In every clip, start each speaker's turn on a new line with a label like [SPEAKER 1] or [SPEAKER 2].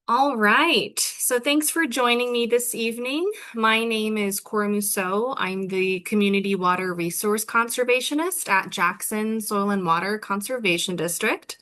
[SPEAKER 1] All right. So thanks for joining me this evening. My name is Cora Musso. I'm the Community Water Resource Conservationist at Jackson Soil and Water Conservation District.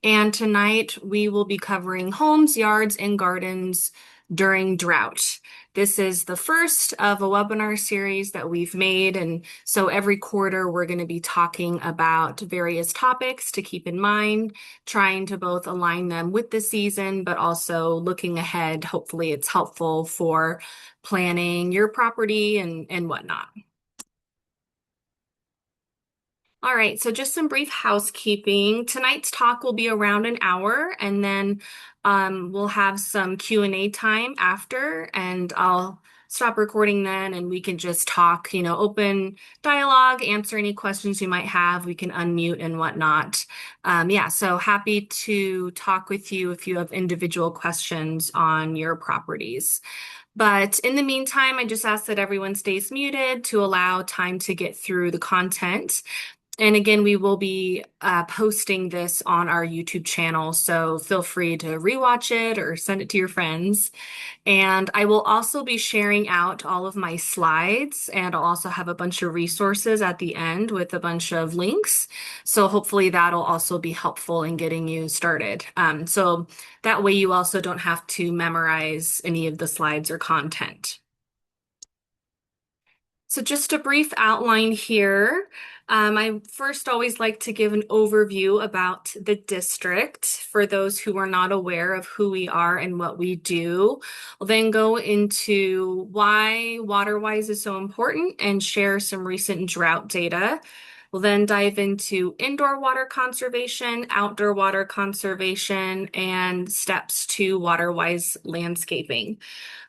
[SPEAKER 1] And tonight we will be covering homes, yards, and gardens during drought. This is the first of a webinar series that we've made. And so every quarter we're going to be talking about various topics to keep in mind, trying to both align them with the season, but also looking ahead. Hopefully it's helpful for planning your property and whatnot. All right, so just some brief housekeeping. Tonight's talk will be around an hour, and then we'll have some Q&A time after, and I'll stop recording then, and we can just talk, open dialogue, answer any questions you might have. We can unmute and whatnot. Yeah, so happy to talk with you if you have individual questions on your properties. But in the meantime, I just ask that everyone stays muted to allow time to get through the content. And again, we will be posting this on our YouTube channel, so feel free to rewatch it or send it to your friends. And I will also be sharing out all of my slides, and I'll also have a bunch of resources at the end with a bunch of links. So hopefully that'll also be helpful in getting you started. So that way you also don't have to memorize any of the slides or content. So just a brief outline here. I first always like to give an overview about the district for those who are not aware of who we are and what we do. We'll then go into why WaterWise is so important and share some recent drought data. We'll then dive into indoor water conservation, outdoor water conservation, and steps to WaterWise landscaping.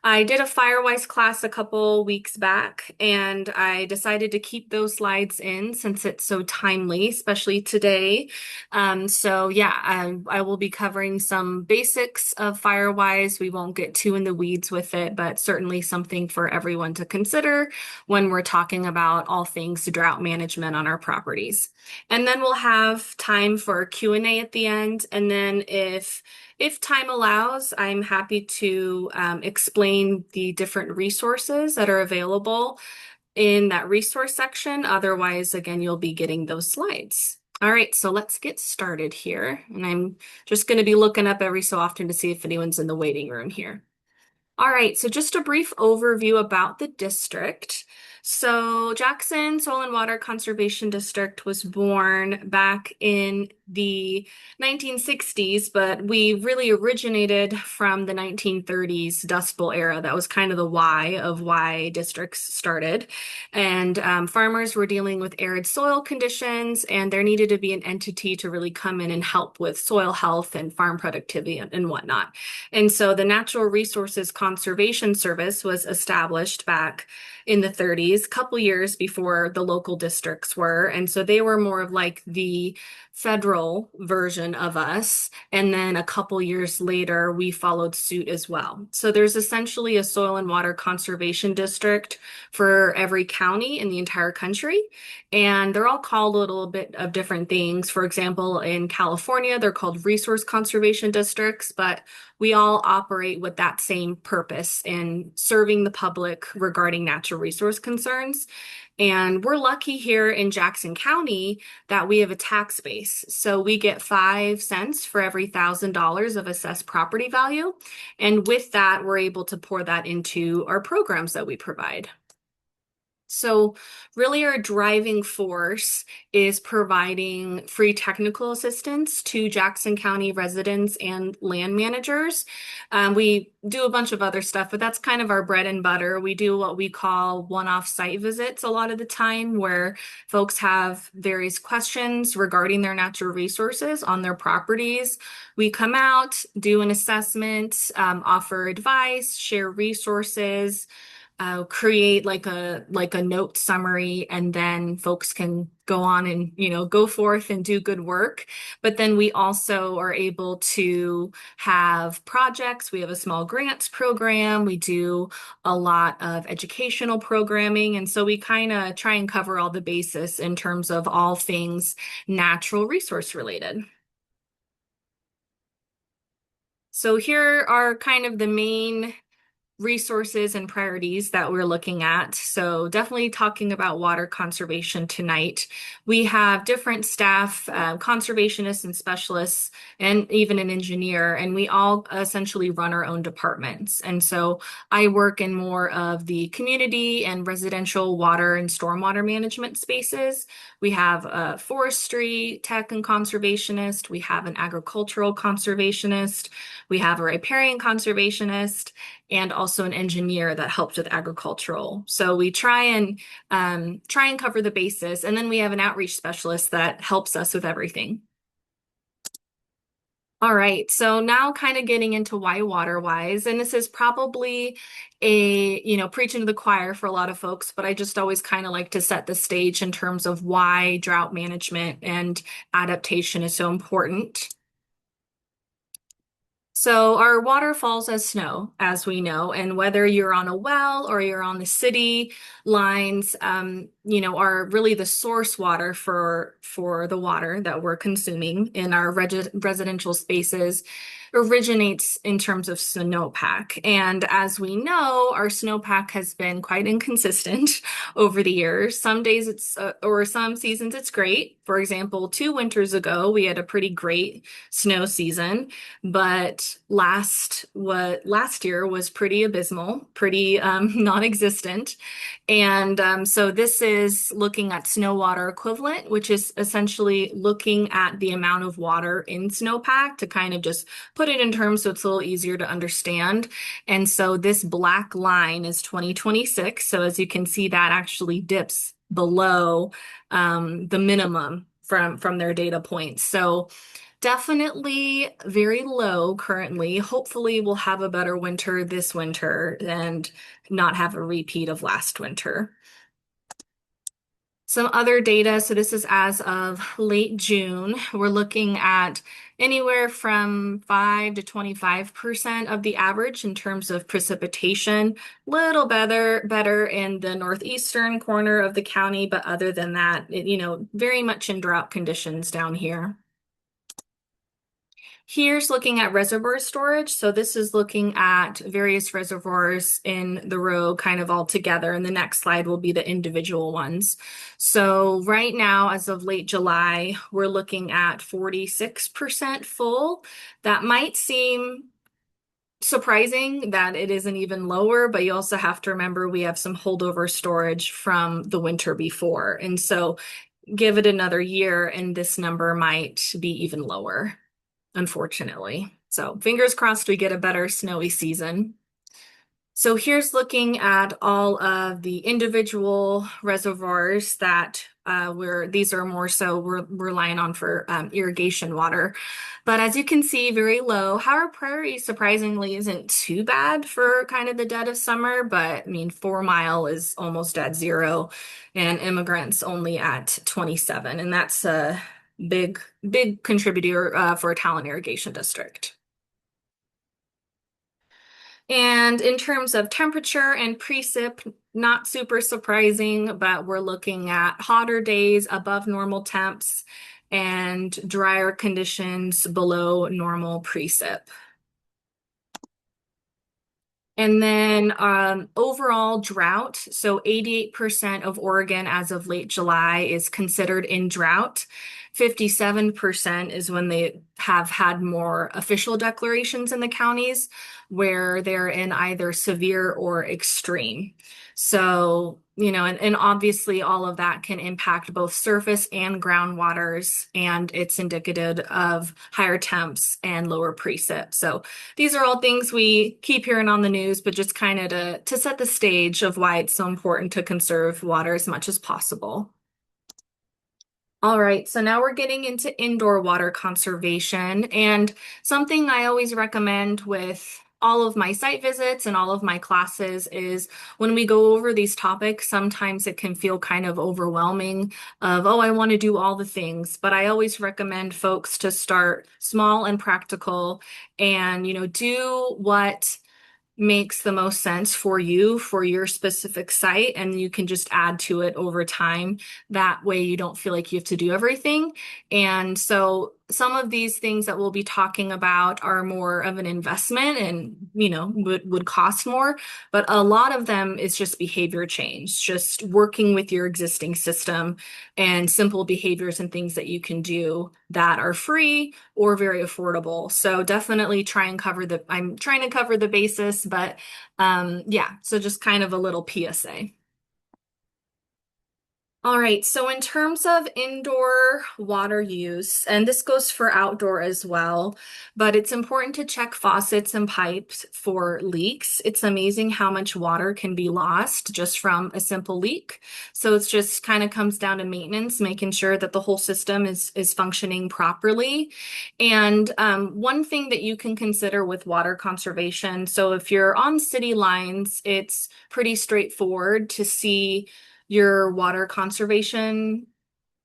[SPEAKER 1] I did a Firewise class a couple weeks back, and I decided to keep those slides in since it's so timely, especially today. So yeah, I will be covering some basics of Firewise. We won't get too in the weeds with it, but certainly something for everyone to consider when we're talking about all things drought management on our properties. And then we'll have time for Q&A at the end. And then if time allows, I'm happy to explain the different resources that are available in that resource section. Otherwise, again, you'll be getting those slides. All right, so let's get started here. And I'm just going to be looking up every so often to see if anyone's in the waiting room here. All right, so just a brief overview about the district. So Jackson Soil and Water Conservation District was born back in the 1960s, but we really originated from the 1930s Dust Bowl era. That was kind of the why of why districts started. And farmers were dealing with arid soil conditions, and there needed to be an entity to really come in and help with soil health and farm productivity and whatnot. And so the Natural Resources Conservation Service was established back in the 30s, a couple years before the local districts were. And so they were more of like the federal version of us. And then a couple years later, we followed suit as well. So there's essentially a soil and water conservation district for every county in the entire country. And they're all called a little bit of different things. For example, in California, they're called resource conservation districts, but we all operate with that same purpose in serving the public regarding natural resource concerns. And we're lucky here in Jackson County that we have a tax base. So we get 5 cents for every $1,000 of assessed property value. And with that, we're able to pour that into our programs that we provide. So really our driving force is providing free technical assistance to Jackson County residents and land managers. We do a bunch of other stuff, but that's kind of our bread and butter. We do what we call one-off site visits a lot of the time where folks have various questions regarding their natural resources on their properties. We come out, do an assessment, offer advice, share resources, create like a note summary, and then folks can go on and go forth and do good work. But then we also are able to have projects. We have a small grants program. We do a lot of educational programming, and so we kind of try and cover all the bases in terms of all things natural resource related. So here are kind of the main resources and priorities that we're looking at. So definitely talking about water conservation tonight. We have different staff, conservationists and specialists, and even an engineer, and we all essentially run our own departments. And so I work in more of the community and residential water and stormwater management spaces. We have a forestry tech and conservationist. We have an agricultural conservationist. We have a riparian conservationist and also an engineer that helps with agricultural. So we try and cover the bases, and then we have an outreach specialist that helps us with everything. All right, so now kind of getting into why water wise, and this is probably preaching to the choir for a lot of folks, but I just always kind of like to set the stage in terms of why drought management and adaptation is so important. So our water falls as snow, as we know, and whether you're on a well or you're on the city lines, are really the source water for the water that we're consuming in our residential spaces originates in terms of snowpack. And as we know, our snowpack has been quite inconsistent over the years. Some days or some seasons it's great. For example, 2 winters ago, we had a pretty great snow season. But last year was pretty abysmal, pretty non-existent. And so this is looking at snow water equivalent, which is essentially looking at the amount of water in snowpack to kind of just put it in terms so it's a little easier to understand. And so this black line is 2026. So as you can see, that actually dips below the minimum from their data points. So definitely very low currently. Hopefully, we'll have a better winter this winter and not have a repeat of last winter. Some other data, so this is as of late June. We're looking at anywhere from 5 to 25% of the average in terms of precipitation. Little better in the northeastern corner of the county, but other than that, very much in drought conditions down here. Here's looking at reservoir storage. So this is looking at various reservoirs in the row kind of all together. And the next slide will be the individual ones. So right now, as of late July, we're looking at 46% full. That might seem surprising that it isn't even lower, but you also have to remember we have some holdover storage from the winter before. And so give it another year and this number might be even lower, unfortunately. So fingers crossed we get a better snowy season. So here's looking at all of the individual reservoirs that these are more so we're relying on for irrigation water. But as you can see, very low. Howard Prairie surprisingly isn't too bad for kind of the dead of summer, but I mean, 4 Mile is almost at zero and Immigrant's only at 27. And that's a big contributor for a Talon irrigation district. And in terms of temperature and precip, not super surprising, but we're looking at hotter days above normal temps and drier conditions below normal precip. And then overall drought. So 88% of Oregon as of late July is considered in drought. 57% is when they have had more official declarations in the counties where they're in either severe or extreme. So, and obviously all of that can impact both surface and groundwaters, and it's indicative of higher temps and lower precip. So these are all things we keep hearing on the news, but just kind of to set the stage of why it's so important to conserve water as much as possible. All right, so now we're getting into indoor water conservation, and something I always recommend with all of my site visits and all of my classes is when we go over these topics, sometimes it can feel kind of overwhelming of, oh, I want to do all the things, but I always recommend folks to start small and practical and, do what makes the most sense for you, for your specific site, and you can just add to it over time. That way you don't feel like you have to do everything. And so some of these things that we'll be talking about are more of an investment and, would cost more, but a lot of them is just behavior change, just working with your existing system and simple behaviors and things that you can do that are free or very affordable. So definitely I'm trying to cover the basis, but yeah, so just kind of a little PSA. All right, so in terms of indoor water use, and this goes for outdoor as well, but it's important to check faucets and pipes for leaks. It's amazing how much water can be lost just from a simple leak. So it's just kind of comes down to maintenance, making sure that the whole system is functioning properly. And one thing that you can consider with water conservation, so if you're on city lines, it's pretty straightforward to see your water conservation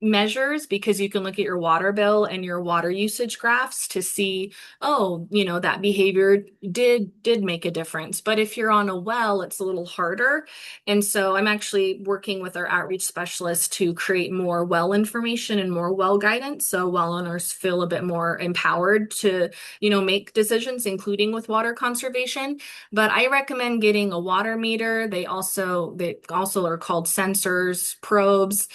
[SPEAKER 1] measures because you can look at your water bill and your water usage graphs to see, oh, that behavior did make a difference. But if you're on a well, it's a little harder. And so I'm actually working with our outreach specialist to create more well information and more well guidance so well owners feel a bit more empowered to, make decisions, including with water conservation. But I recommend getting a water meter. They also are called sensors, probes.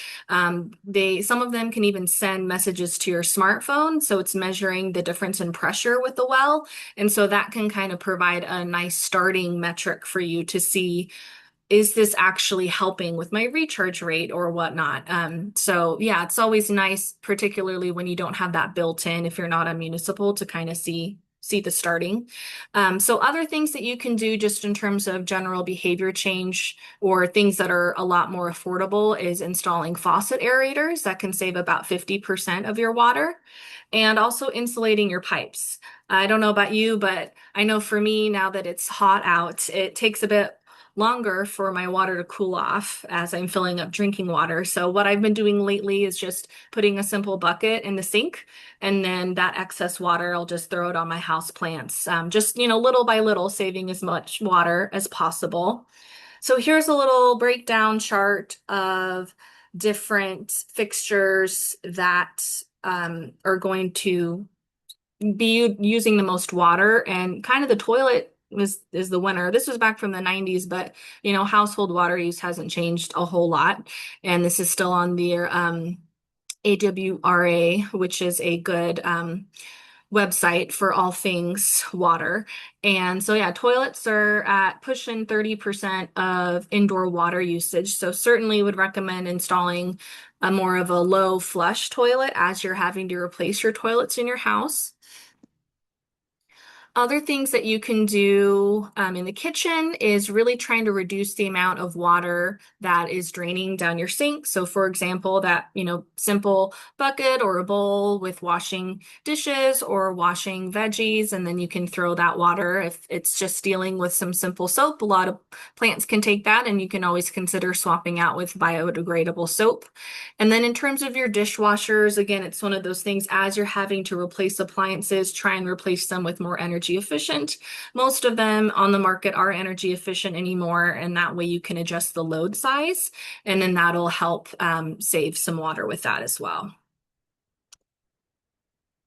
[SPEAKER 1] Some of them can even send messages to your smartphone, so it's measuring the difference in pressure with the well, and so that can kind of provide a nice starting metric for you to see, is this actually helping with my recharge rate or whatnot? So yeah, it's always nice, particularly when you don't have that built in, if you're not a municipal, to kind of see the starting. So other things that you can do just in terms of general behavior change or things that are a lot more affordable is installing faucet aerators that can save about 50% of your water and also insulating your pipes. I don't know about you, but I know for me, now that it's hot out, it takes a bit longer for my water to cool off as I'm filling up drinking water. So what I've been doing lately is just putting a simple bucket in the sink, and then that excess water, I'll just throw it on my house plants. Just, little by little, saving as much water as possible. So here's a little breakdown chart of different fixtures that are going to be using the most water, and kind of the toilet is the winner. This was back from the 90s, but household water use hasn't changed a whole lot. And this is still on the AWRA, which is a good website for all things water. And so yeah, toilets are at pushing 30% of indoor water usage. So certainly would recommend installing a more of a low flush toilet as you're having to replace your toilets in your house. Other things that you can do in the kitchen is really trying to reduce the amount of water that is draining down your sink. So, for example, that, simple bucket or a bowl with washing dishes or washing veggies, and then you can throw that water. If it's just dealing with some simple soap, a lot of plants can take that, and you can always consider swapping out with biodegradable soap. And then in terms of your dishwashers, again, it's one of those things as you're having to replace appliances, try and replace them with more energy efficient. Most of them on the market are energy efficient anymore, and that way you can adjust the load size, and then that'll help save some water with that as well.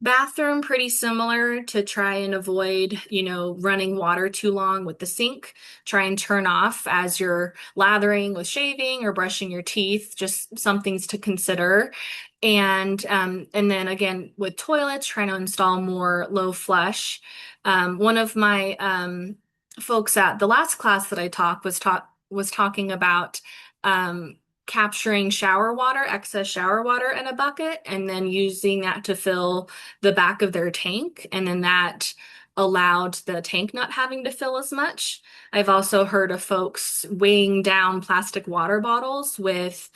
[SPEAKER 1] Bathroom, pretty similar to try and avoid, running water too long with the sink. Try and turn off as you're lathering with shaving or brushing your teeth, just some things to consider. And then again, with toilets, trying to install more low flush. One of my folks at the last class that I taught was talking about um, capturing shower water, excess shower water in a bucket, and then using that to fill the back of their tank, and then that allowed the tank not having to fill as much. I've also heard of folks weighing down plastic water bottles with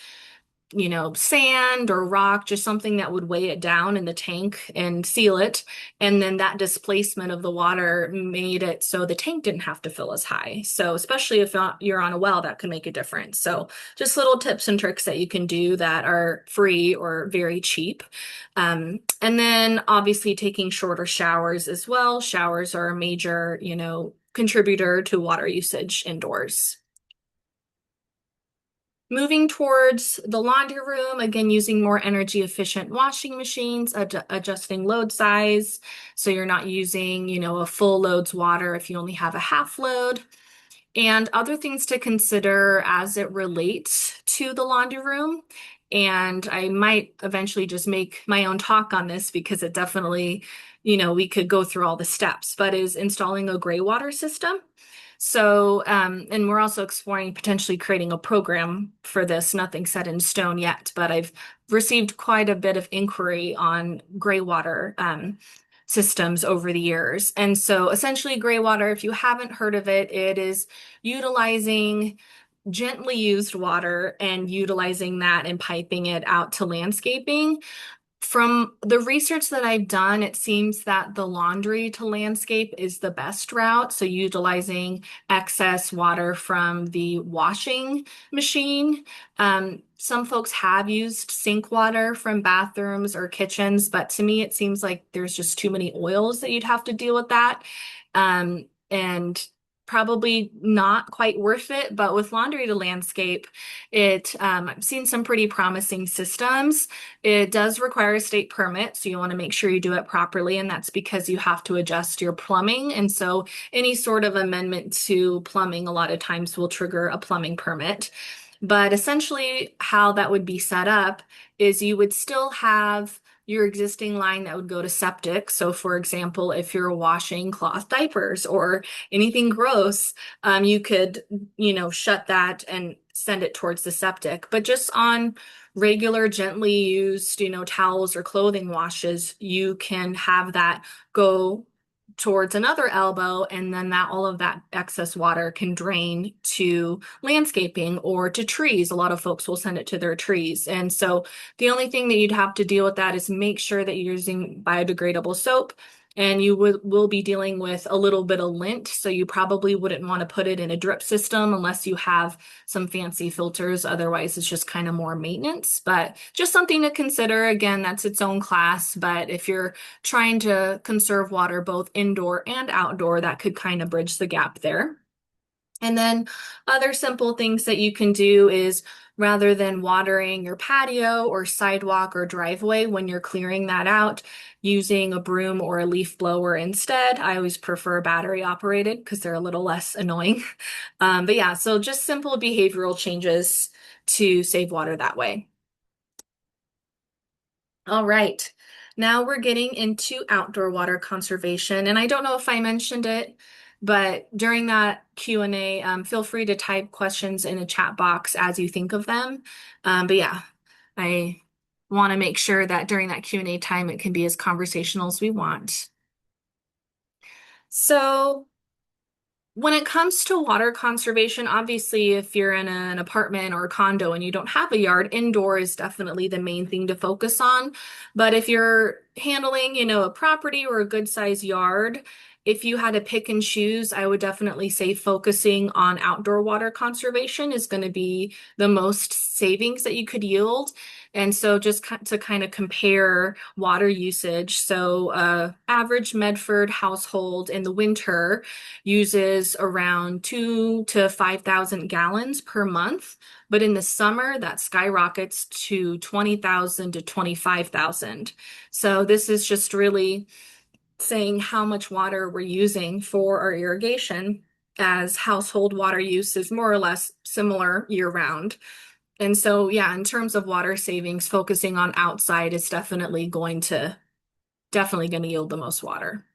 [SPEAKER 1] sand or rock, just something that would weigh it down in the tank and seal it. And then that displacement of the water made it so the tank didn't have to fill as high. So especially if you're on a well, that could make a difference. So just little tips and tricks that you can do that are free or very cheap. And then obviously taking shorter showers as well. Showers are a major, contributor to water usage indoors. Moving towards the laundry room, again, using more energy efficient washing machines, adjusting load size. So you're not using, a full load's water if you only have a half load. And other things to consider as it relates to the laundry room. And I might eventually just make my own talk on this because it definitely, we could go through all the steps, but is installing a gray water system. So, and we're also exploring potentially creating a program for this, nothing set in stone yet, but I've received quite a bit of inquiry on gray water, systems over the years. And so essentially gray water, if you haven't heard of it, it is utilizing gently used water and utilizing that and piping it out to landscaping. From the research that I've done, it seems that the laundry to landscape is the best route. So utilizing excess water from the washing machine. Some folks have used sink water from bathrooms or kitchens, but to me, it seems like there's just too many oils that you'd have to deal with that. And probably not quite worth it. But with laundry to landscape, I've seen some pretty promising systems. It does require a state permit, so you want to make sure you do it properly, and that's because you have to adjust your plumbing. And so any sort of amendment to plumbing a lot of times will trigger a plumbing permit. But essentially, how that would be set up is you would still have your existing line that would go to septic. So, for example, if you're washing cloth diapers or anything gross, you could, shut that and send it towards the septic. But just on regular, gently used, towels or clothing washes, you can have that go towards another elbow, and then that all of that excess water can drain to landscaping or to trees. A lot of folks will send it to their trees. And so the only thing that you'd have to deal with that is make sure that you're using biodegradable soap, and you will be dealing with a little bit of lint. So you probably wouldn't want to put it in a drip system unless you have some fancy filters. Otherwise, it's just kind of more maintenance, but just something to consider. Again, that's its own class. But if you're trying to conserve water both indoor and outdoor, that could kind of bridge the gap there. And then other simple things that you can do is rather than watering your patio or sidewalk or driveway when you're clearing that out, using a broom or a leaf blower instead. I always prefer battery operated because they're a little less annoying. But yeah, so just simple behavioral changes to save water that way. All right. Now we're getting into outdoor water conservation. And I don't know if I mentioned it, but during that Q&A, feel free to type questions in a chat box as you think of them. But yeah, I want to make sure that during that Q&A time, it can be as conversational as we want. So when it comes to water conservation, obviously, if you're in an apartment or a condo and you don't have a yard, indoor is definitely the main thing to focus on. But if you're handling, a property or a good size yard, if you had to pick and choose, I would definitely say focusing on outdoor water conservation is going to be the most savings that you could yield. And so just to kind of compare water usage. So average Medford household in the winter uses around 2 to 5,000 gallons per month. But in the summer, that skyrockets to 20,000 to 25,000. So this is just really saying how much water we're using for our irrigation, as household water use is more or less similar year round. And so, yeah, in terms of water savings, focusing on outside is definitely going to yield the most water.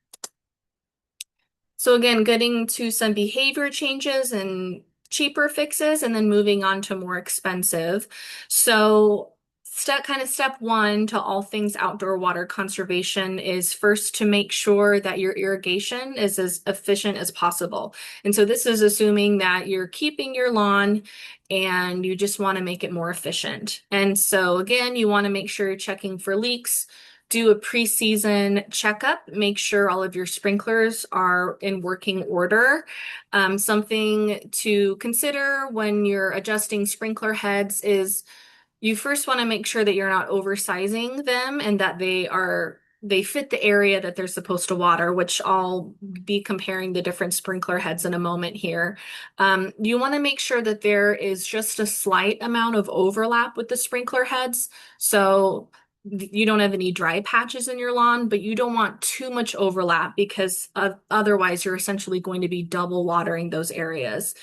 [SPEAKER 1] So again, getting to some behavior changes and cheaper fixes, and then moving on to more expensive. So step one to all things outdoor water conservation is first to make sure that your irrigation is as efficient as possible. And so this is assuming that you're keeping your lawn and you just want to make it more efficient. And so again, you want to make sure you're checking for leaks. Do a pre-season checkup, make sure all of your sprinklers are in working order. Something to consider when you're adjusting sprinkler heads is you first want to make sure that you're not oversizing them and that they are they fit the area that they're supposed to water, which I'll be comparing the different sprinkler heads in a moment here. You want to make sure that there is just a slight amount of overlap with the sprinkler heads. So you don't have any dry patches in your lawn, but you don't want too much overlap because otherwise you're essentially going to be double watering those areas.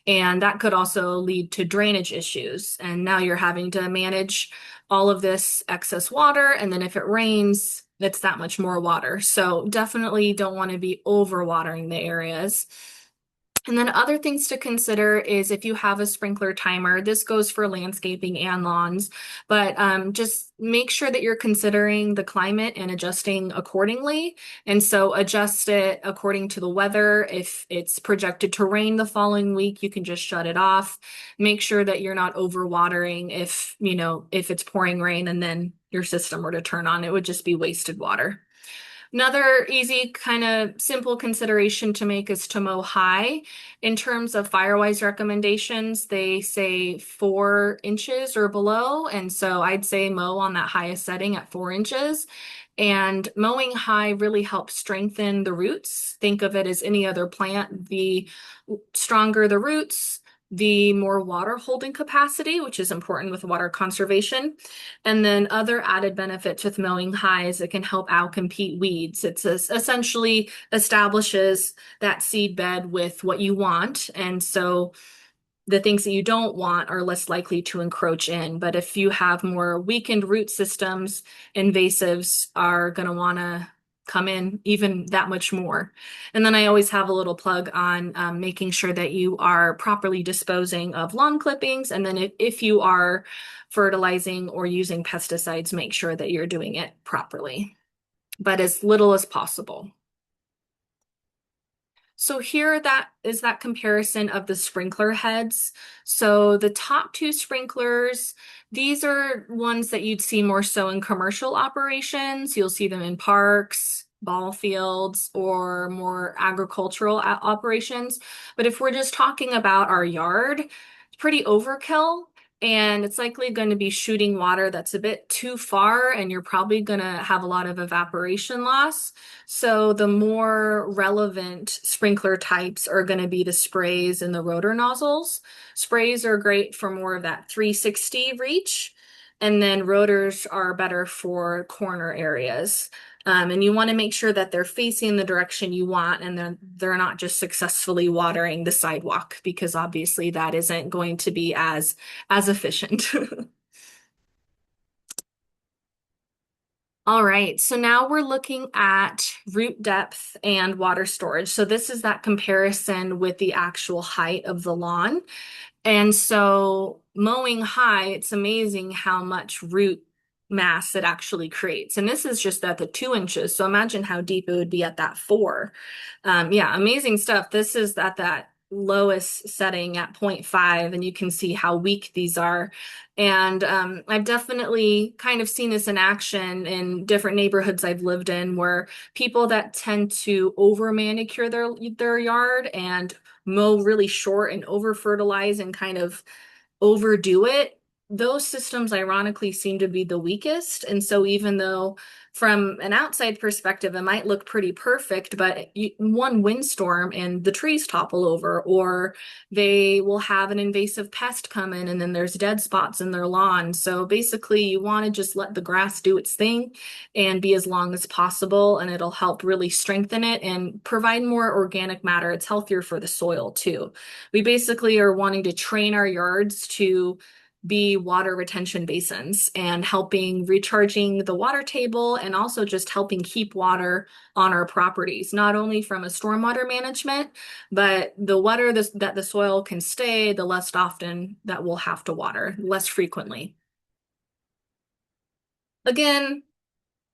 [SPEAKER 1] And that could also lead to drainage issues. And now you're having to manage all of this excess water. And then if it rains, it's that much more water. So definitely don't want to be overwatering the areas. And then other things to consider is if you have a sprinkler timer, this goes for landscaping and lawns, but just make sure that you're considering the climate and adjusting accordingly. And so adjust it according to the weather. If it's projected to rain the following week, you can just shut it off. Make sure that you're not overwatering if it's pouring rain and then your system were to turn on, it would just be wasted water. Another easy kind of simple consideration to make is to mow high. In terms of Firewise recommendations, they say 4 inches or below. And so I'd say mow on that highest setting at 4 inches. And mowing high really helps strengthen the roots. Think of it as any other plant. The stronger the roots, the more water holding capacity, which is important with water conservation. And then other added benefits with mowing high is it can help outcompete weeds. It's essentially establishes that seed bed with what you want. And so the things that you don't want are less likely to encroach in. But if you have more weakened root systems, invasives are going to want to come in even that much more. And then I always have a little plug on making sure that you are properly disposing of lawn clippings. And then if you are fertilizing or using pesticides, make sure that you're doing it properly, but as little as possible. So here that is that comparison of the sprinkler heads. So the top two sprinklers, these are ones that you'd see more so in commercial operations. You'll see them in parks, ball fields, or more agricultural operations. But if we're just talking about our yard, it's pretty overkill. And it's likely going to be shooting water that's a bit too far, and you're probably going to have a lot of evaporation loss. So the more relevant sprinkler types are going to be the sprays and the rotor nozzles. Sprays are great for more of that 360 reach, and then rotors are better for corner areas. And you want to make sure that they're facing the direction you want and they're not just successfully watering the sidewalk because obviously that isn't going to be as efficient. All right, so now we're looking at root depth and water storage. So this is that comparison with the actual height of the lawn. And so mowing high, it's amazing how much root mass it actually creates. And this is just at the 2 inches. So imagine how deep it would be at that 4. Yeah, amazing stuff. This is at that lowest setting at 0.5, and you can see how weak these are. And I've definitely kind of seen this in action in different neighborhoods I've lived in where people that tend to over manicure their yard and mow really short and over fertilize and kind of overdo it, those systems ironically seem to be the weakest. And so even though from an outside perspective, it might look pretty perfect, but one windstorm and the trees topple over, or they will have an invasive pest come in and then there's dead spots in their lawn. So basically you want to just let the grass do its thing and be as long as possible, and it'll help really strengthen it and provide more organic matter. It's healthier for the soil too. We basically are wanting to train our yards to be water retention basins and helping recharging the water table and also just helping keep water on our properties, not only from a stormwater management, but the water that the soil can stay, the less often that we'll have to water, less frequently. Again,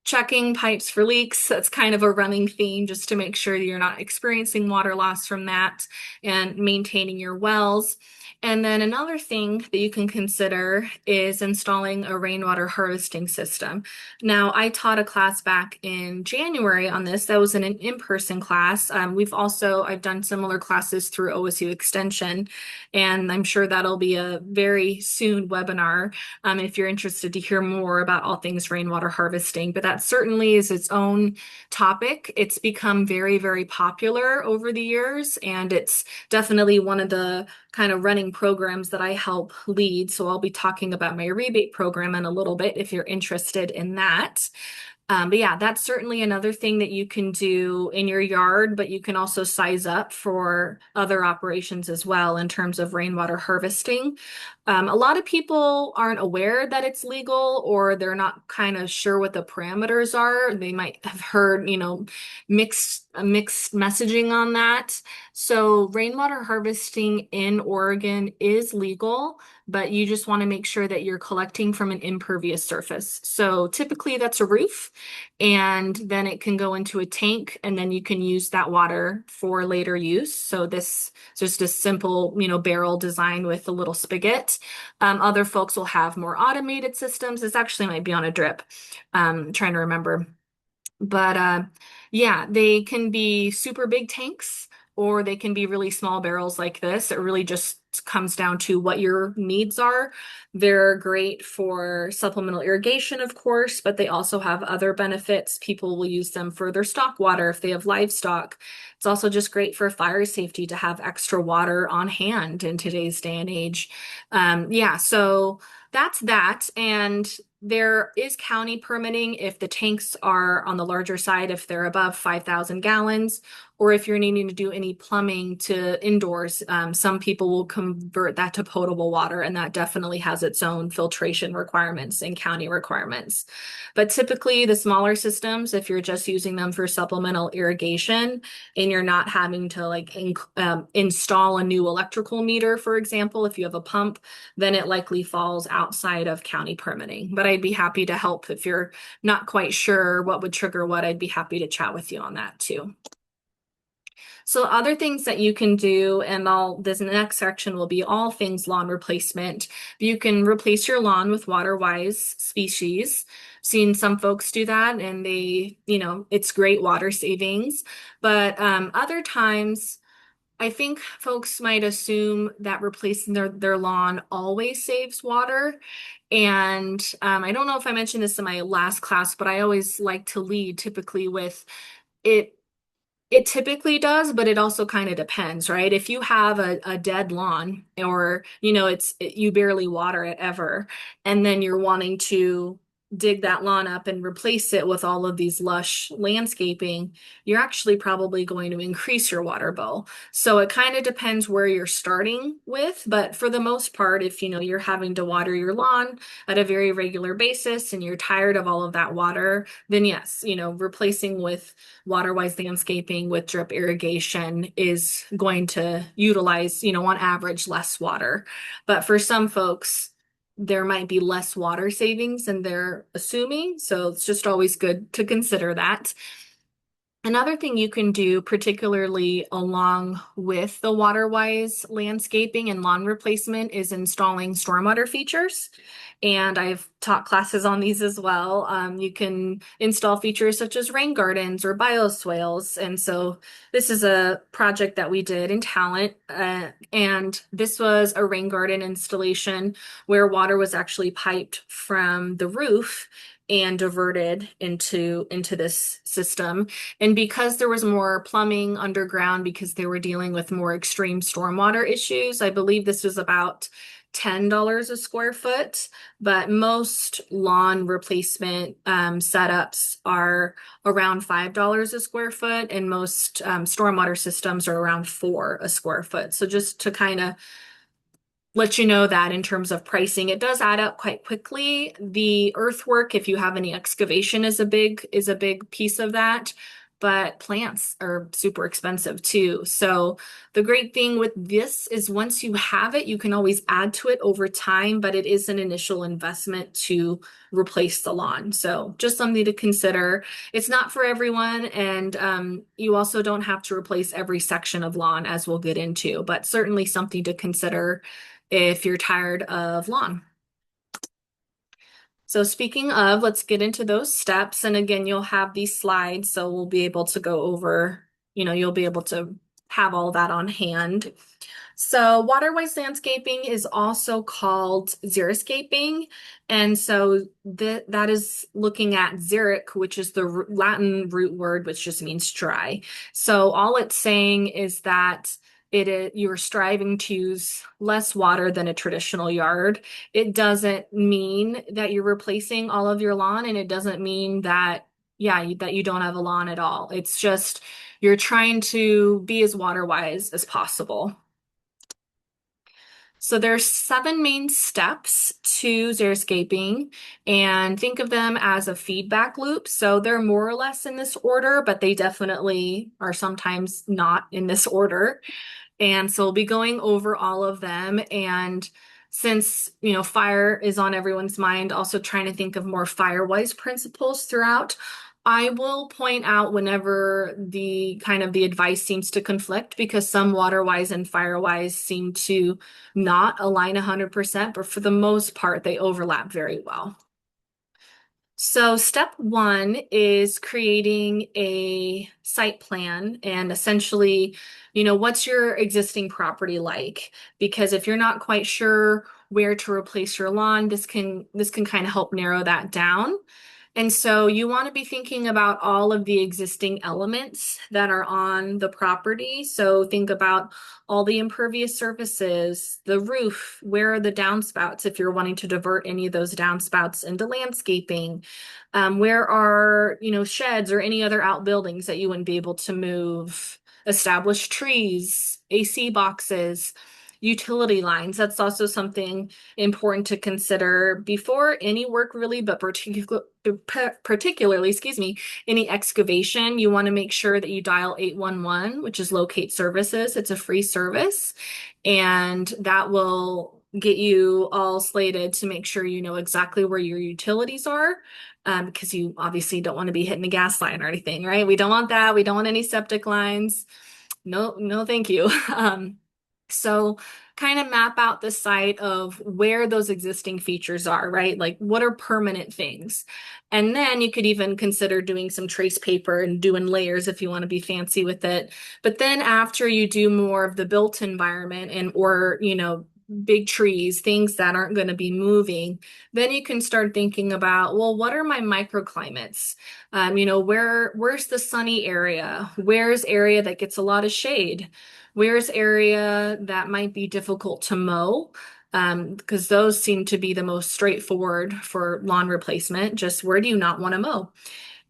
[SPEAKER 1] checking pipes for leaks. That's kind of a running theme just to make sure you're not experiencing water loss from that, and maintaining your wells. And then another thing that you can consider is installing a rainwater harvesting system. Now, I taught a class back in January on this. That was an in-person class. I've done similar classes through OSU Extension, and I'm sure that'll be a very soon webinar if you're interested to hear more about all things rainwater harvesting. But that certainly is its own topic. It's become very, very popular over the years, and it's definitely one of the kind of running programs that I help lead. So I'll be talking about my rebate program in a little bit if you're interested in that. But yeah, that's certainly another thing that you can do in your yard, but you can also size up for other operations as well in terms of rainwater harvesting. A lot of people aren't aware that it's legal, or they're not kind of sure what the parameters are. They might have heard, mixed messaging on that. So rainwater harvesting in Oregon is legal, but you just want to make sure that you're collecting from an impervious surface. So typically that's a roof, and then it can go into a tank, and then you can use that water for later use. So this is just a simple, barrel design with a little spigot. Other folks will have more automated systems. This actually might be on a drip. Trying to remember. But yeah, they can be super big tanks, or they can be really small barrels like this. It really just comes down to what your needs are. They're great for supplemental irrigation, of course, but they also have other benefits. People will use them for their stock water if they have livestock. It's also just great for fire safety to have extra water on hand in today's day and age. Yeah, so that's that. And there is county permitting if the tanks are on the larger side, if they're above 5,000 gallons, or if you're needing to do any plumbing to indoors. Some people will convert that to potable water, and that definitely has its own filtration requirements and county requirements. But typically, the smaller systems, if you're just using them for supplemental irrigation and you're not having to install a new electrical meter, for example, if you have a pump, then it likely falls outside of county permitting. But I'd be happy to help if you're not quite sure what would trigger what. I'd be happy to chat with you on that too. So other things that you can do, and this next section will be all things lawn replacement. You can replace your lawn with water-wise species. Seen some folks do that, and it's great water savings. But other times, I think folks might assume that replacing their lawn always saves water. And I don't know if I mentioned this in my last class, but I always like to lead typically with it. It typically does, but it also kind of depends, right? If you have a dead lawn, or, you barely water it ever, and then you're wanting to dig that lawn up and replace it with all of these lush landscaping, you're actually probably going to increase your water bill. So it kind of depends where you're starting with, but for the most part, if you're having to water your lawn at a very regular basis and you're tired of all of that water, then yes, replacing with water-wise landscaping with drip irrigation is going to utilize, on average, less water. But for some folks, there might be less water savings than they're assuming. So it's just always good to consider that. Another thing you can do, particularly along with the water-wise landscaping and lawn replacement, is installing stormwater features. And I've taught classes on these as well. You can install features such as rain gardens or bioswales. And so this is a project that we did in Talent. And this was a rain garden installation where water was actually piped from the roof and diverted into this system. And because there was more plumbing underground, because they were dealing with more extreme stormwater issues, I believe this was about $10 a square foot, but most lawn replacement setups are around $5 a square foot, and most stormwater systems are around $4 a square foot. So just to kind of let you know that in terms of pricing, it does add up quite quickly. The earthwork, if you have any excavation, is a big piece of that. But plants are super expensive too. So the great thing with this is once you have it, you can always add to it over time, but it is an initial investment to replace the lawn. So just something to consider. It's not for everyone, and you also don't have to replace every section of lawn, as we'll get into, but certainly something to consider if you're tired of lawn. So speaking of, let's get into those steps. And again, you'll have these slides, so we'll be able to go over, you'll be able to have all that on hand. So waterwise landscaping is also called xeriscaping. And so that is looking at xeric, which is the Latin root word, which just means dry. So all it's saying is that you're striving to use less water than a traditional yard. It doesn't mean that you're replacing all of your lawn, and it doesn't mean that, yeah, that you don't have a lawn at all. It's just you're trying to be as water wise as possible. So there's seven main steps to xeriscaping, and think of them as a feedback loop. So they're more or less in this order, but they definitely are sometimes not in this order. And so we'll be going over all of them. And since, fire is on everyone's mind, also trying to think of more fire-wise principles throughout. I will point out whenever the kind of the advice seems to conflict because some water-wise and fire-wise seem to not align 100%, but for the most part, they overlap very well. So step one is creating a site plan and essentially, what's your existing property like? Because if you're not quite sure where to replace your lawn, this can kind of help narrow that down. And so you want to be thinking about all of the existing elements that are on the property. So think about all the impervious surfaces, the roof, where are the downspouts if you're wanting to divert any of those downspouts into landscaping. Where are, sheds or any other outbuildings that you wouldn't be able to move, established trees, AC boxes, utility lines. That's also something important to consider before any work really, but particularly, excuse me, any excavation. You want to make sure that you dial 811, which is locate services. It's a free service, and that will get you all slated to make sure you know exactly where your utilities are. Because you obviously don't want to be hitting a gas line or anything, right? We don't want that. We don't want any septic lines. No, no, thank you. So kind of map out the site of where those existing features are, right? Like what are permanent things? And then you could even consider doing some trace paper and doing layers if you want to be fancy with it. But then after you do more of the built environment and or, big trees, things that aren't going to be moving, then you can start thinking about, well, what are my microclimates? Where's the sunny area? Where's area that gets a lot of shade? Where's area that might be difficult to mow? Because those seem to be the most straightforward for lawn replacement. Just where do you not want to mow?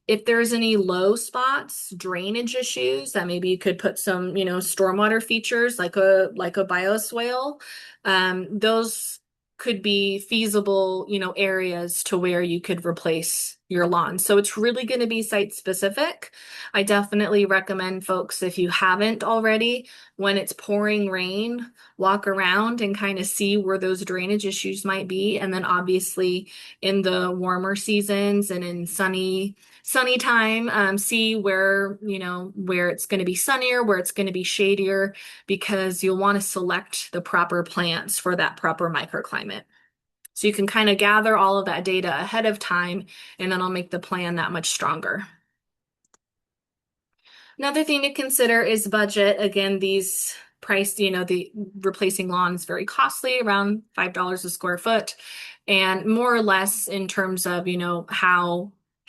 [SPEAKER 1] If there's any low spots, drainage issues, that maybe you could put some, stormwater features like a bioswale. Those could be feasible, areas to where you could replace your lawn. So it's really going to be site specific. I definitely recommend folks, if you haven't already, when it's pouring rain, walk around and kind of see where those drainage issues might be. And then obviously in the warmer seasons and in sunny time, see where it's going to be sunnier, where it's going to be shadier, because you'll want to select the proper plants for that proper microclimate. So you can kind of gather all of that data ahead of time, and then I'll make the plan that much stronger. Another thing to consider is budget. Again, these price, the replacing lawn is very costly, around $5 a square foot, and more or less in terms of,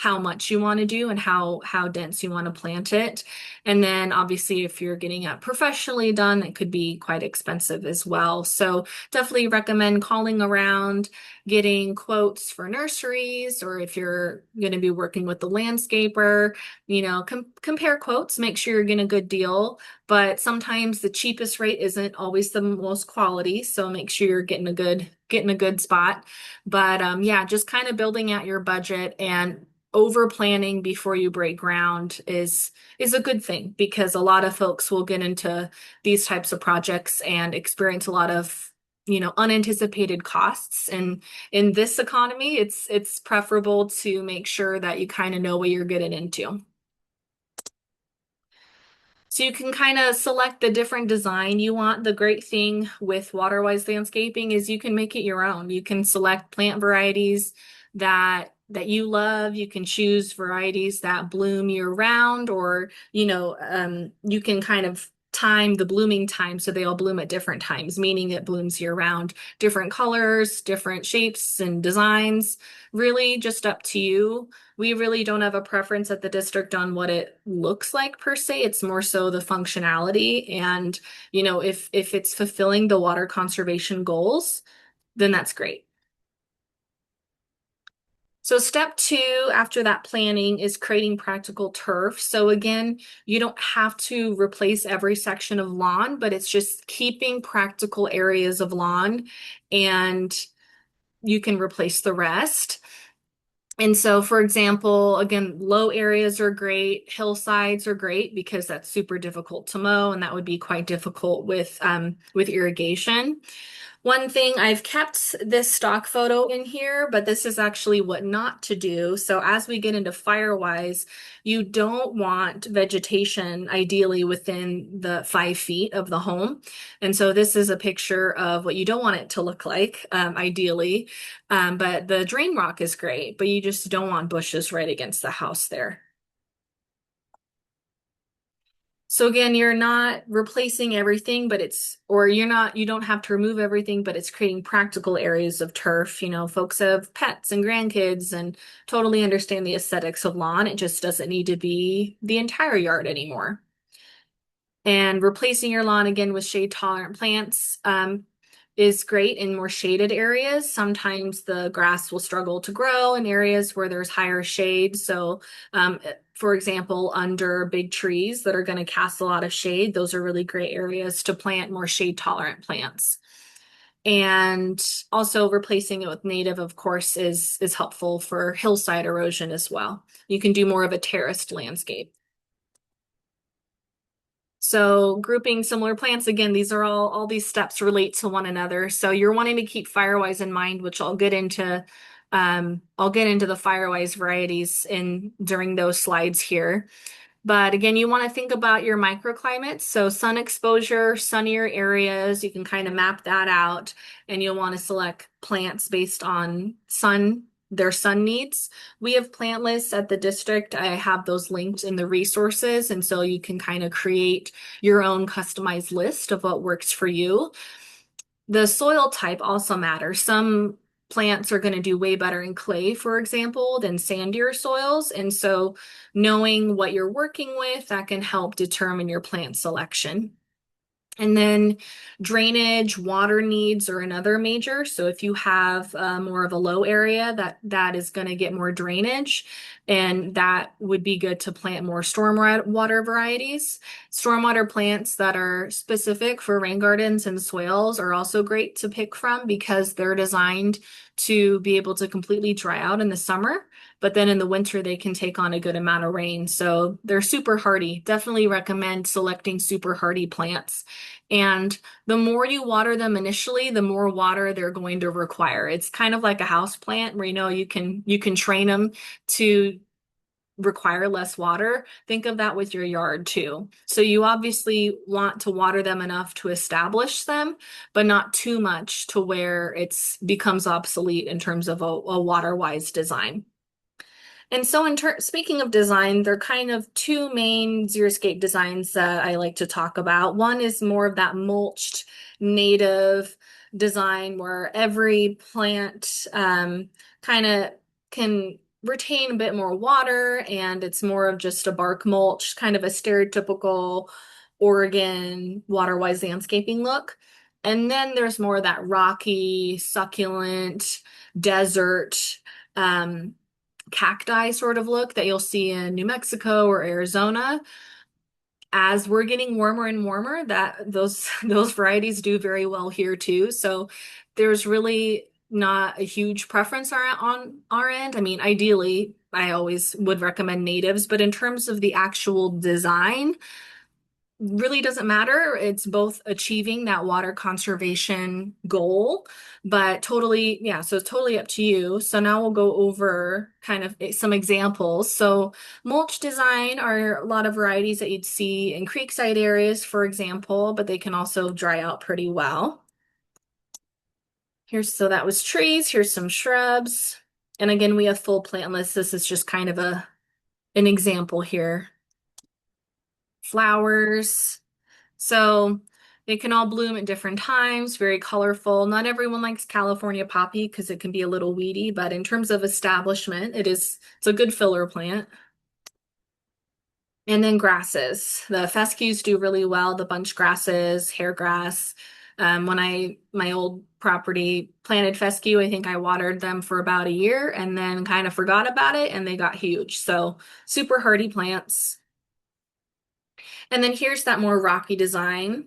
[SPEAKER 1] how much you want to do and how dense you want to plant it. And then obviously if you're getting it professionally done, it could be quite expensive as well. So definitely recommend calling around, getting quotes for nurseries, or if you're going to be working with the landscaper, compare quotes, make sure you're getting a good deal. But sometimes the cheapest rate isn't always the most quality, so make sure you're getting a good spot. But yeah, just kind of building out your budget, and over planning before you break ground is a good thing, because a lot of folks will get into these types of projects and experience a lot of unanticipated costs. And in this economy, it's preferable to make sure that you kind of know what you're getting into. So you can kind of select the different design you want. The great thing with waterwise landscaping is you can make it your own. You can select plant varieties that you love. You can choose varieties that bloom year round, or you can kind of time, the blooming time, so they all bloom at different times, meaning it blooms year round. Different colors, different shapes and designs, really just up to you. We really don't have a preference at the district on what it looks like per se. It's more so the functionality and, if it's fulfilling the water conservation goals, then that's great. So step two after that planning is creating practical turf. So again, you don't have to replace every section of lawn, but it's just keeping practical areas of lawn and you can replace the rest. And so, for example, again, low areas are great, hillsides are great because that's super difficult to mow, and that would be quite difficult with irrigation. One thing, I've kept this stock photo in here, but this is actually what not to do. So as we get into firewise, you don't want vegetation ideally within the 5 feet of the home. And so this is a picture of what you don't want it to look like, ideally. But the drain rock is great, but you just don't want bushes right against the house there. So again, you're not replacing everything, but you don't have to remove everything, but it's creating practical areas of turf. Folks have pets and grandkids and totally understand the aesthetics of lawn. It just doesn't need to be the entire yard anymore. And replacing your lawn again with shade tolerant plants is great in more shaded areas. Sometimes the grass will struggle to grow in areas where there's higher shade. So, for example, under big trees that are going to cast a lot of shade, those are really great areas to plant more shade tolerant plants. And also replacing it with native, of course, is helpful for hillside erosion as well. You can do more of a terraced landscape. So grouping similar plants, again, these are all these steps relate to one another. So you're wanting to keep firewise in mind, which I'll get into the firewise varieties in during those slides here. But again, you want to think about your microclimates. So sun exposure, sunnier areas, you can kind of map that out and you'll want to select plants based on their sun needs. We have plant lists at the district. I have those linked in the resources. And so you can kind of create your own customized list of what works for you. The soil type also matters. Some plants are going to do way better in clay, for example, than sandier soils. And so knowing what you're working with, that can help determine your plant selection. And then drainage, water needs are another major. So if you have more of a low area, that is going to get more drainage, and that would be good to plant more stormwater varieties. Stormwater plants that are specific for rain gardens and swales are also great to pick from because they're designed to be able to completely dry out in the summer, but then in the winter they can take on a good amount of rain. So they're super hardy. Definitely recommend selecting super hardy plants. And the more you water them initially, the more water they're going to require. It's kind of like a house plant where you can train them to require less water. Think of that with your yard too. So you obviously want to water them enough to establish them, but not too much to where it's becomes obsolete in terms of a water-wise design. And so, speaking of design, there are kind of two main xeriscape designs that I like to talk about. One is more of that mulched native design where every plant kind of can retain a bit more water and it's more of just a bark mulch, kind of a stereotypical Oregon water-wise landscaping look. And then there's more of that rocky, succulent, desert. Um, Cacti sort of look that you'll see in New Mexico or Arizona. As we're getting warmer and warmer, that those those varieties do very well here too. So there's really not a huge preference on our end. I mean, ideally, I always would recommend natives, but in terms of the actual design, really doesn't matter. It's both achieving that water conservation goal, but totally, yeah, so it's totally up to you. So now we'll go over kind of some examples. So mulch design are a lot of varieties that you'd see in creekside areas, for example, but they can also dry out pretty well. So that was trees. Here's some shrubs. And again, we have full plant lists. This is just kind of an example here. Flowers. So they can all bloom at different times, very colorful. Not everyone likes California poppy because it can be a little weedy, but in terms of establishment, it's a good filler plant. And then grasses. The fescues do really well, the bunch grasses, hair grass. When my old property planted fescue, I think I watered them for about a year and then kind of forgot about it and they got huge. So super hardy plants. And then here's that more rocky design.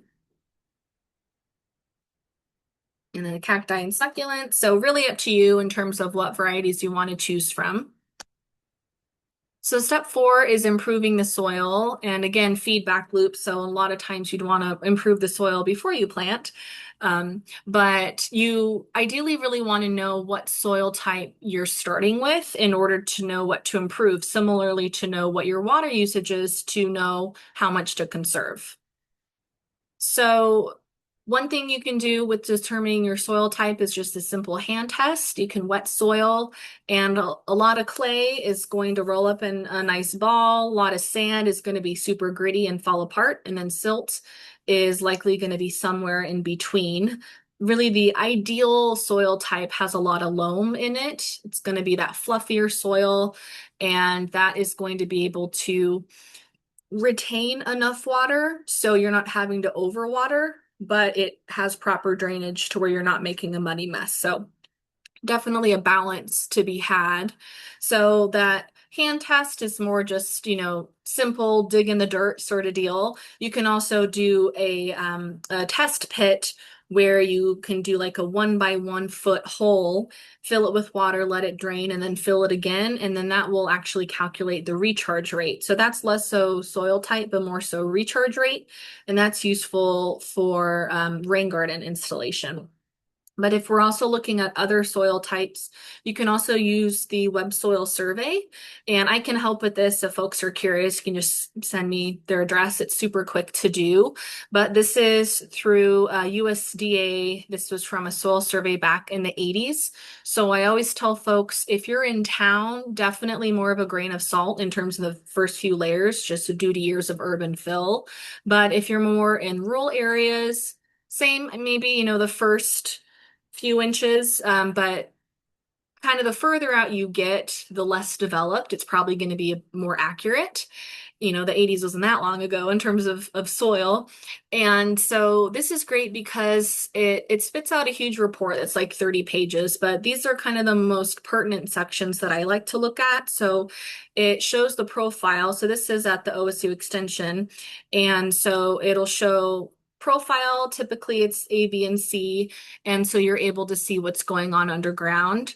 [SPEAKER 1] And then the cacti and succulents. So really up to you in terms of what varieties you want to choose from. So step 4 is improving the soil and again, feedback loop. So a lot of times you'd want to improve the soil before you plant. But you ideally really want to know what soil type you're starting with in order to know what to improve. Similarly, to know what your water usage is to know how much to conserve. So one thing you can do with determining your soil type is just a simple hand test. You can wet soil, and a lot of clay is going to roll up in a nice ball. A lot of sand is going to be super gritty and fall apart, and then silt is likely going to be somewhere in between. Really, the ideal soil type has a lot of loam in it. It's going to be that fluffier soil, and that is going to be able to retain enough water so you're not having to overwater, but it has proper drainage to where you're not making a muddy mess. So definitely a balance to be had. So that hand test is more just, simple dig in the dirt sort of deal. You can also do a test pit where you can do like a 1 by 1 foot hole, fill it with water, let it drain, and then fill it again. And then that will actually calculate the recharge rate. So that's less so soil type, but more so recharge rate. And that's useful for rain garden installation. But if we're also looking at other soil types, you can also use the Web Soil Survey. And I can help with this if folks are curious. You can just send me their address. It's super quick to do. But this is through USDA. This was from a soil survey back in the 80s. So I always tell folks, if you're in town, definitely more of a grain of salt in terms of the first few layers, just due to years of urban fill. But if you're more in rural areas, same, maybe, the first few inches, but kind of the further out you get, the less developed. It's probably going to be more accurate. The 80s wasn't that long ago in terms of soil. And so this is great because it spits out a huge report that's like 30 pages, but these are kind of the most pertinent sections that I like to look at. So it shows the profile. So this is at the OSU Extension. And so it'll show profile. Typically it's A, B, and C. And so you're able to see what's going on underground.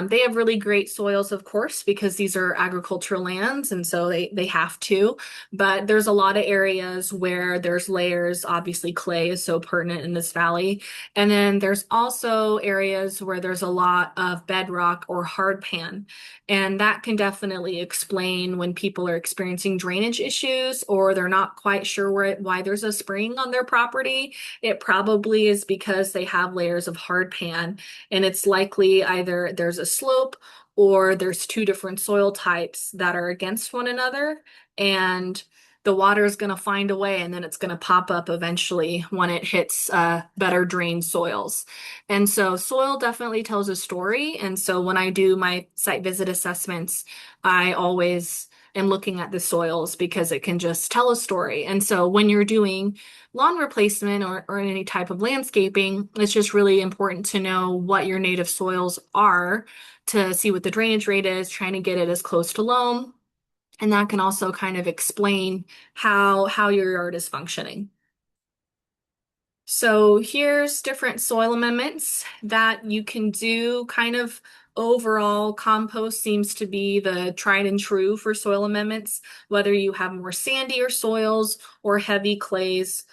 [SPEAKER 1] They have really great soils, of course, because these are agricultural lands, and so they have to. But there's a lot of areas where there's layers. Obviously, clay is so pertinent in this valley. And then there's also areas where there's a lot of bedrock or hard pan. And that can definitely explain when people are experiencing drainage issues or they're not quite sure why there's a spring on their property. It probably is because they have layers of hard pan, and it's likely either there's a slope or there's two different soil types that are against one another, and the water is going to find a way and then it's going to pop up eventually when it hits better drained soils. And so soil definitely tells a story. And so when I do my site visit assessments, I always am looking at the soils because it can just tell a story. And so when you're doing lawn replacement or any type of landscaping, it's just really important to know what your native soils are to see what the drainage rate is, trying to get it as close to loam. And that can also kind of explain how your yard is functioning. So here's different soil amendments that you can do. Kind of overall, compost seems to be the tried and true for soil amendments, whether you have more sandier soils or heavy clays.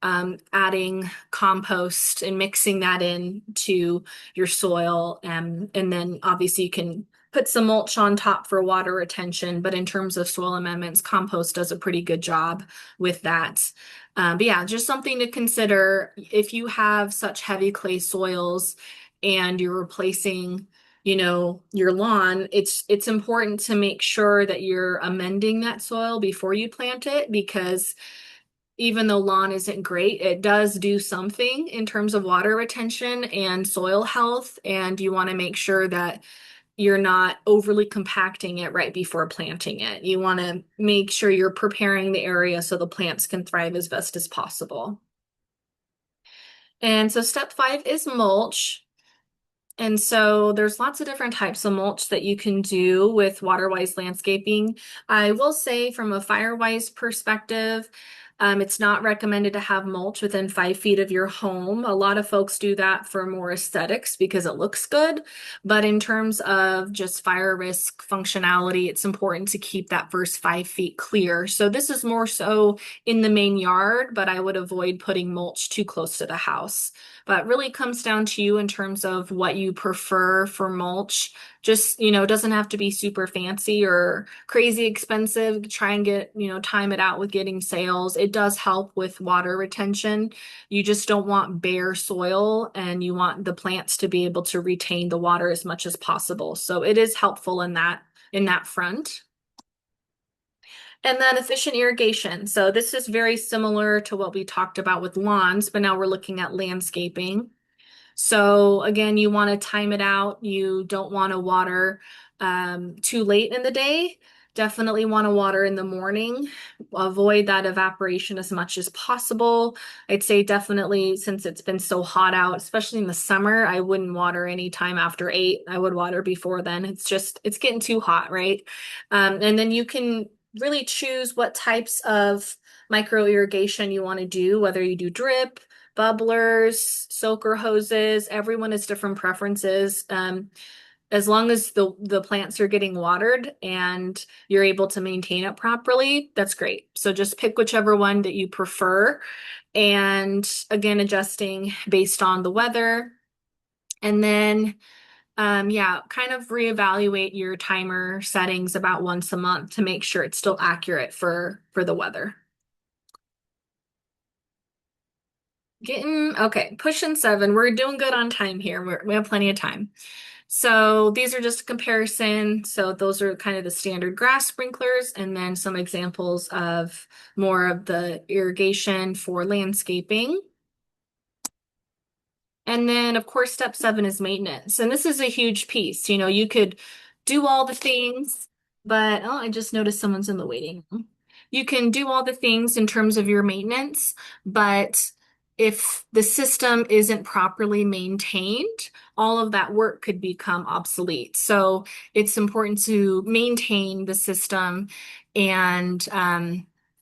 [SPEAKER 1] Adding compost and mixing that in to your soil. And then obviously you can put some mulch on top for water retention, but in terms of soil amendments, compost does a pretty good job with that. But yeah, just something to consider if you have such heavy clay soils and you're replacing, your lawn, it's important to make sure that you're amending that soil before you plant it because even though lawn isn't great, it does do something in terms of water retention and soil health. And you want to make sure that you're not overly compacting it right before planting it. You want to make sure you're preparing the area so the plants can thrive as best as possible. And so step 5 is mulch. And so there's lots of different types of mulch that you can do with water-wise landscaping. I will say from a fire-wise perspective, it's not recommended to have mulch within 5 feet of your home. A lot of folks do that for more aesthetics because it looks good. But in terms of just fire risk functionality, it's important to keep that first 5 feet clear. So this is more so in the main yard, but I would avoid putting mulch too close to the house. But really comes down to you in terms of what you prefer for mulch. Just, it doesn't have to be super fancy or crazy expensive. Try and time it out with getting sales. It does help with water retention. You just don't want bare soil and you want the plants to be able to retain the water as much as possible. So it is helpful in that front. And then efficient irrigation. So this is very similar to what we talked about with lawns, but now we're looking at landscaping. So again, you want to time it out. You don't want to water too late in the day. Definitely want to water in the morning. Avoid that evaporation as much as possible. I'd say definitely since it's been so hot out, especially in the summer, I wouldn't water any time after 8. I would water before then. It's getting too hot, right? And then you can really choose what types of micro irrigation you want to do, whether you do drip, bubblers, soaker hoses. Everyone has different preferences. As long as the plants are getting watered and you're able to maintain it properly, that's great. So just pick whichever one that you prefer. And again, adjusting based on the weather. And then, yeah, kind of reevaluate your timer settings about once a month to make sure it's still accurate for the weather. Okay, pushing 7. We're doing good on time here. We have plenty of time. So these are just a comparison. So those are kind of the standard grass sprinklers, and then some examples of more of the irrigation for landscaping. And then, of course, step 7 is maintenance. And this is a huge piece. You could do all the things, but oh, I just noticed someone's in the waiting room. You can do all the things in terms of your maintenance, but if the system isn't properly maintained, all of that work could become obsolete. So it's important to maintain the system and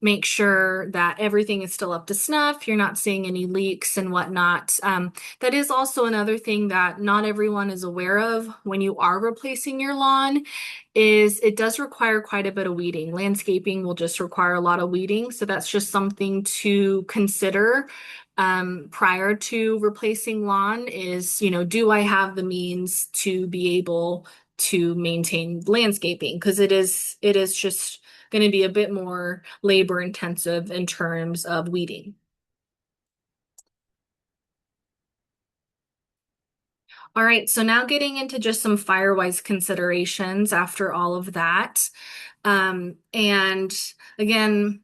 [SPEAKER 1] make sure that everything is still up to snuff. You're not seeing any leaks and whatnot. That is also another thing that not everyone is aware of when you are replacing your lawn is it does require quite a bit of weeding. Landscaping will just require a lot of weeding. So that's just something to consider prior to replacing lawn is, do I have the means to be able to maintain landscaping? Because it is just going to be a bit more labor intensive in terms of weeding. All right, so now getting into just some fire-wise considerations after all of that. And again,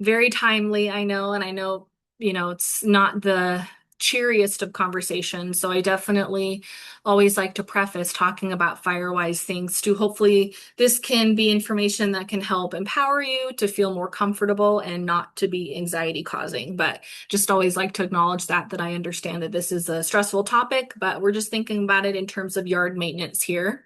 [SPEAKER 1] very timely, I know, and I know, it's not the cheeriest of conversations. So I definitely always like to preface talking about Firewise things to hopefully this can be information that can help empower you to feel more comfortable and not to be anxiety causing. But just always like to acknowledge that I understand that this is a stressful topic, but we're just thinking about it in terms of yard maintenance here.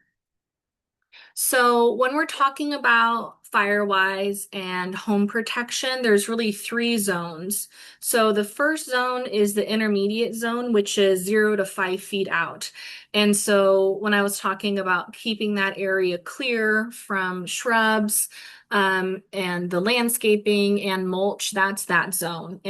[SPEAKER 1] So when we're talking about Firewise and home protection, there's really 3 zones. So the first zone is the intermediate zone, which is 0 to 5 feet out. And so when I was talking about keeping that area clear from shrubs, and the landscaping and mulch, that's that zone.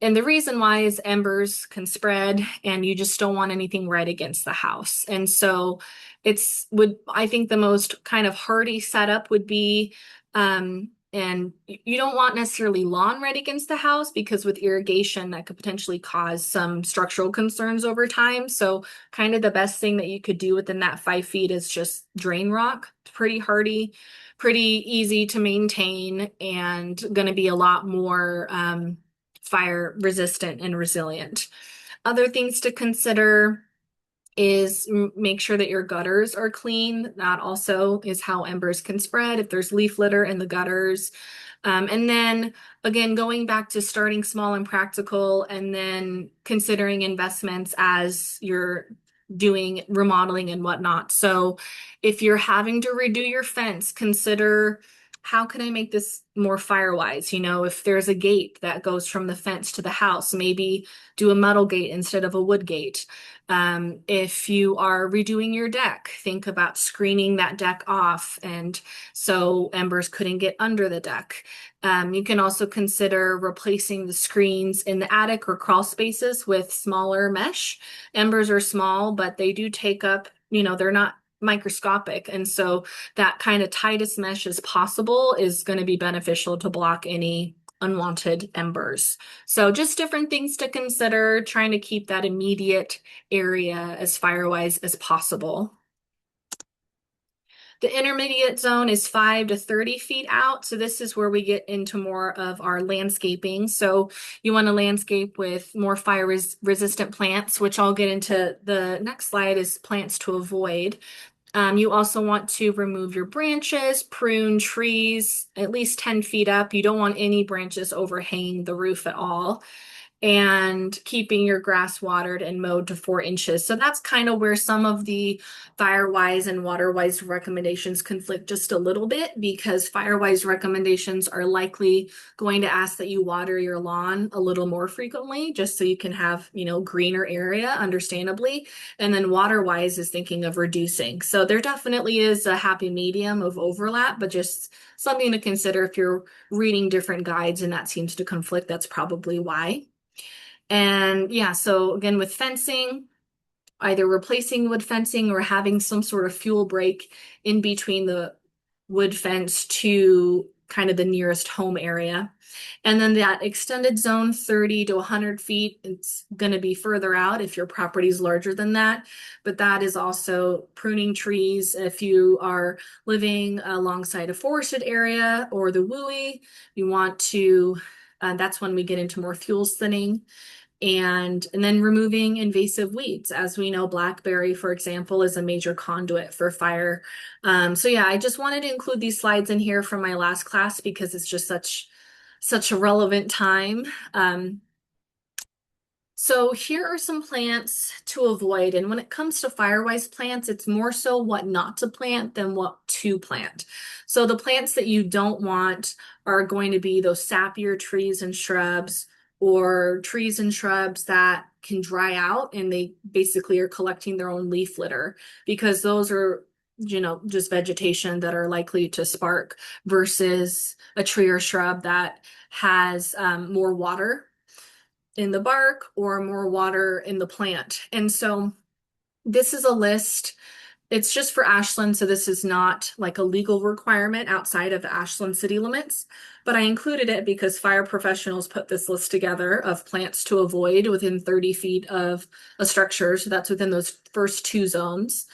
[SPEAKER 1] And the reason why is embers can spread and you just don't want anything right against the house. And so I think the most kind of hardy setup would be And you don't want necessarily lawn right against the house because with irrigation, that could potentially cause some structural concerns over time. So, kind of the best thing that you could do within that 5 feet is just drain rock. It's pretty hardy, pretty easy to maintain, and going to be a lot more fire resistant and resilient. Other things to consider is make sure that your gutters are clean. That also is how embers can spread if there's leaf litter in the gutters. And then again, going back to starting small and practical, and then considering investments as you're doing remodeling and whatnot. So if you're having to redo your fence, consider how can I make this more firewise? You know, if there's a gate that goes from the fence to the house, maybe do a metal gate instead of a wood gate. If you are redoing your deck, think about screening that deck off and so embers couldn't get under the deck. You can also consider replacing the screens in the attic or crawl spaces with smaller mesh. Embers are small, but they do take up, they're not microscopic. And so that kind of tightest mesh as possible is going to be beneficial to block any unwanted embers. So just different things to consider, trying to keep that immediate area as firewise as possible. The intermediate zone is 5 to 30 feet out. So this is where we get into more of our landscaping. So you want to landscape with more fire resistant plants, which I'll get into the next slide is plants to avoid. You also want to remove your branches, prune trees at least 10 feet up. You don't want any branches overhanging the roof at all, and keeping your grass watered and mowed to 4 inches. So that's kind of where some of the fire-wise and water-wise recommendations conflict just a little bit, because fire-wise recommendations are likely going to ask that you water your lawn a little more frequently, just so you can have, greener area, understandably. And then water-wise is thinking of reducing. So there definitely is a happy medium of overlap, but just something to consider if you're reading different guides and that seems to conflict, that's probably why. And yeah, so again, with fencing, either replacing wood fencing or having some sort of fuel break in between the wood fence to kind of the nearest home area. And then that extended zone, 30 to 100 feet, it's going to be further out if your property is larger than that. But that is also pruning trees. If you are living alongside a forested area or the WUI, you want to, that's when we get into more fuels thinning and then removing invasive weeds. As we know, blackberry, for example, is a major conduit for fire. So yeah, I just wanted to include these slides in here from my last class because it's just such a relevant time. So here are some plants to avoid. And when it comes to firewise plants, it's more so what not to plant than what to plant. So the plants that you don't want are going to be those sappier trees and shrubs, or trees and shrubs that can dry out and they basically are collecting their own leaf litter, because those are, just vegetation that are likely to spark, versus a tree or shrub that has more water in the bark or more water in the plant. And so this is a list. It's just for Ashland, so this is not like a legal requirement outside of the Ashland city limits, but I included it because fire professionals put this list together of plants to avoid within 30 feet of a structure. So that's within those first two zones.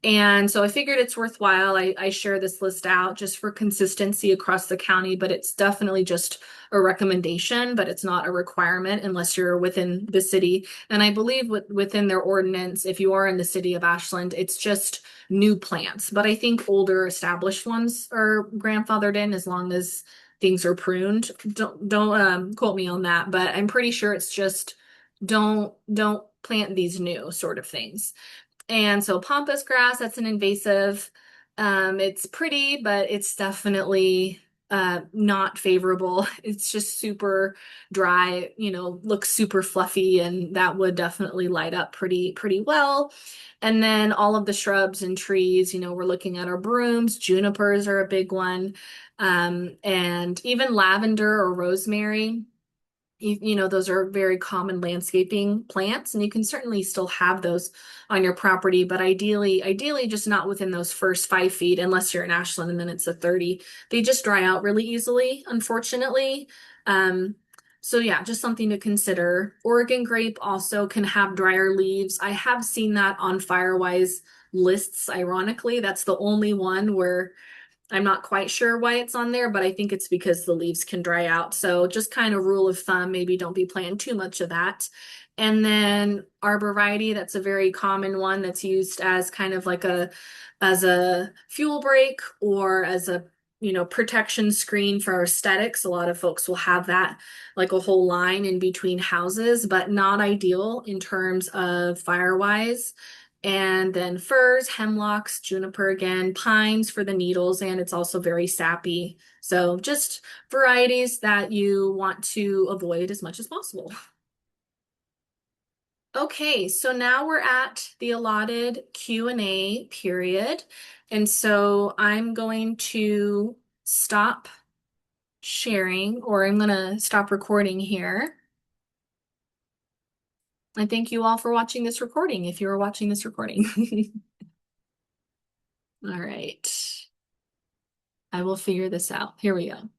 [SPEAKER 1] And so I figured it's worthwhile. I share this list out just for consistency across the county, but it's definitely just a recommendation, but it's not a requirement unless you're within the city. And I believe within their ordinance, if you are in the city of Ashland, it's just new plants. But I think older established ones are grandfathered in as long as things are pruned. Don't quote me on that, but I'm pretty sure it's just don't plant these new sort of things. And so pampas grass, that's an invasive. It's pretty, but it's definitely not favorable. It's just super dry, looks super fluffy, and that would definitely light up pretty well. And then all of the shrubs and trees, we're looking at our brooms, junipers are a big one. And even lavender or rosemary. those are very common landscaping plants, and you can certainly still have those on your property, but ideally just not within those first 5 feet, unless you're in Ashland and then it's a 30. They just dry out really easily, unfortunately. Um, so yeah, just something to consider. Oregon grape also can have drier leaves. I have seen that on Firewise lists, ironically. That's the only one where I'm not quite sure why it's on there, but I think it's because the leaves can dry out. So just kind of rule of thumb, maybe don't be planting too much of that. And then arborvitae, that's a very common one that's used as kind of like as a fuel break or as a protection screen for aesthetics. A lot of folks will have that like a whole line in between houses, but not ideal in terms of firewise. And then firs, hemlocks, juniper again, pines for the needles, and it's also very sappy. So just varieties that you want to avoid as much as possible. Okay, so now we're at the allotted Q&A period. And so I'm going to stop sharing, or I'm going to stop recording here. I thank you all for watching this recording, if you are watching this recording. All right. I will figure this out. Here we go.